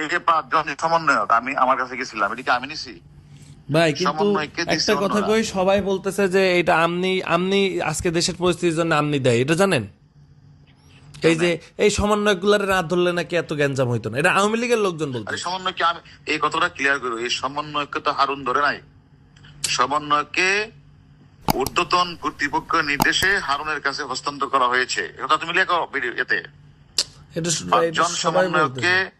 এই যে 5 জন সমন্বয়ক আমি আমার কাছে গেছিলাম, এটা কি আমি নিছি? ভাই কিন্তু সমন্বয়ককে দিছে একটা কথা অন্যরা। কই, সবাই বলতেছে যে এটা আমনি আমনি আজকে দেশের পরিস্থিতির জন্য আমনি দেয়, এটা জানেন? এই কেমনে? যে এই সমন্বয়কগুলার রাত ধরলে নাকি এত গ্যাঞ্জাম হইতো না, এটা আওয়ামী লীগের লোকজন আরে বলতেছে। সমন্বয়কে আমি এই কথাটা ক্লিয়ার করবো, এই সমন্বয়ককে তো হারুন ধরে নাই। সমন্বয়কে ঊর্ধ্বতন কর্তৃপক্ষের নির্দেশে হারুনের কাছে হস্তান্তর করা হয়েছে, এটা তুমি লেখো ভিডিও এতে। এটা এটা 5 জন সবাই সমন্বয়ককে বলতেছে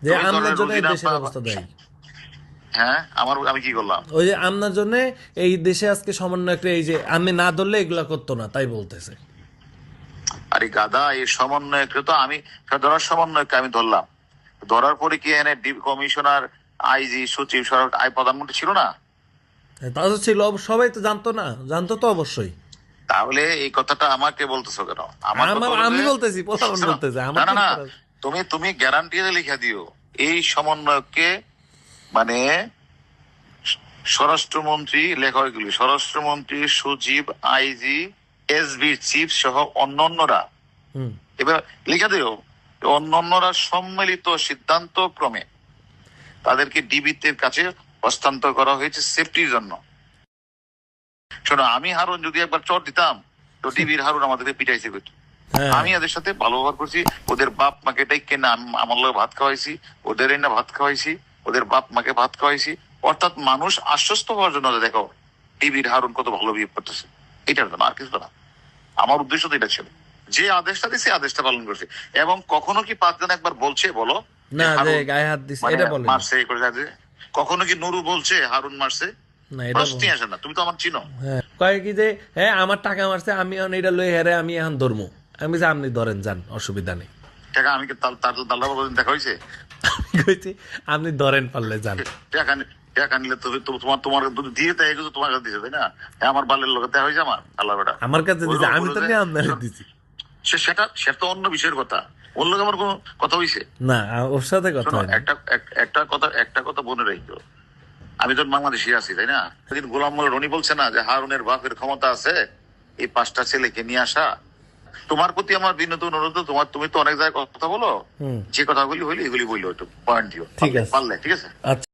যে তুমি আমনার দলের জন্য এই রুজিনা দেশের অবস্থা দেয়। হ্যাঁ, আমি কি করলাম? ওই যে আমনার জন্য এই দেশে আজকে সমন্বয়করা এই যে আমি না ধরলে এগুলা করতো না, তাই বলতেছে। আরে গাদা, এই সমন্বয়ককে তো আমি ধরার সমন্বয়ককে আমি ধরলাম, ধরার পরে কি এনে কমিশনার, আইজি, সচিব, প্রধানমন্ত্রী ছিল না? তা তো ছিল, সবাই তো জানতো না, জানতো তো অবশ্যই। তাহলে এই কথাটা আমাকে বলতেছো কেন? আমার কথা হলো আমি যে বলতেছি, প্রধান বলতেছে, না আমার না কি না, করার? তুমি গ্যারান্টি লিখে দিও এই সমন্বয়ককে, মানে স্বরাষ্ট্রমন্ত্রী, লেখা এগুলি স্বরাষ্ট্রমন্ত্রী, সচিব, আইজি, এসবি চিফ সহ অন্যান্যরা, হুম। এবার লিখে দিও অন্যান্যরা সম্মিলিত সিদ্ধান্ত ক্রমে তাদেরকে ডিবির কাছে হস্তান্তর করা হয়েছে সেফটির জন্য। শোনো, আমি হারুন যদি একবার চট দিতাম তো ডিবির হারুন আমাদেরকে পিটাইছে করতো। হ্যাঁ, আমি এদের সাথে ভালো ব্যবহার করছি, ওদের বাপ মাকে ডেকে না আমার লোক ভাত খাওয়াইছি, ওদের না ভাত খাওয়াইছি, ওদের বাপ মাকে ভাত খাওয়াইছি। অর্থাৎ মানুষ আশ্বস্ত হওয়ার জন্য যে দেখো ডিবির হারুন কত ভালো বিহেভ করতেছে, এটার জন্য, আর কিছু না। আমার উদ্দেশ্য তো এটা ছিল, যে আদেশটা দিছে আদেশটা পালন করছে। এবং কখনো কি 5 জন একবার বলছে বলো না যে হারুন গায়ে হাত দিছে, মানে এটা বলে মারছে এই করে যাচ্ছে? কখনো কি নুরু বলছে হারুন মারছে? না, এটা প্রশ্নই আসে না, তুমি তো আমার চিনো। হ্যাঁ, কয় কি যে হ্যাঁ আমার টাকা মারছে, আমি এখন এটা লই হেরে আমি এখন ধরমু। আমি যে আপনি ধরেন, যান, অসুবিধা নেই। টাকা আমি কি তার দাল্লা বাবা দেখা হয়েছে? আমি কইছি আপনি ধরেন পারলে যান। টাকা টাকা নিলে তো তোমার তোমার যদি দিয়ে তাই এগুলো তোমার কাছে দিছে, তাই না? হ্যাঁ, আমার বালের লোক দেখা হয়েছে আমার আল্লাহ বেটা। আমার কাছে দিছে, আমি তো নিয়ে আপনার দিছি। সেটা তো অন্য বিষয়ের কথা, ওর লোক আমার কোনো কথা হয়েছে? না, ওর সাথে কথা শোনো, হয় না। একটা কথা মনে রাখো, আমি তো বাংলাদেশি আছি, তাই না? সেদিন গোলাম মোল্লা রনি বলছে না যে হারুনের বাপের ক্ষমতা আছে এই 5টা ছেলেকে নিয়ে আসা। তোমার প্রতি আমার বিনীত অনুরোধ, তুমি তো অনেক জায়গায় কথা বলো, হুম, যে কথাগুলি হইলে এগুলি বললো, একটু পয়েন্ট দিও ঠিক আছে, পারলে, ঠিক আছে? আচ্ছা।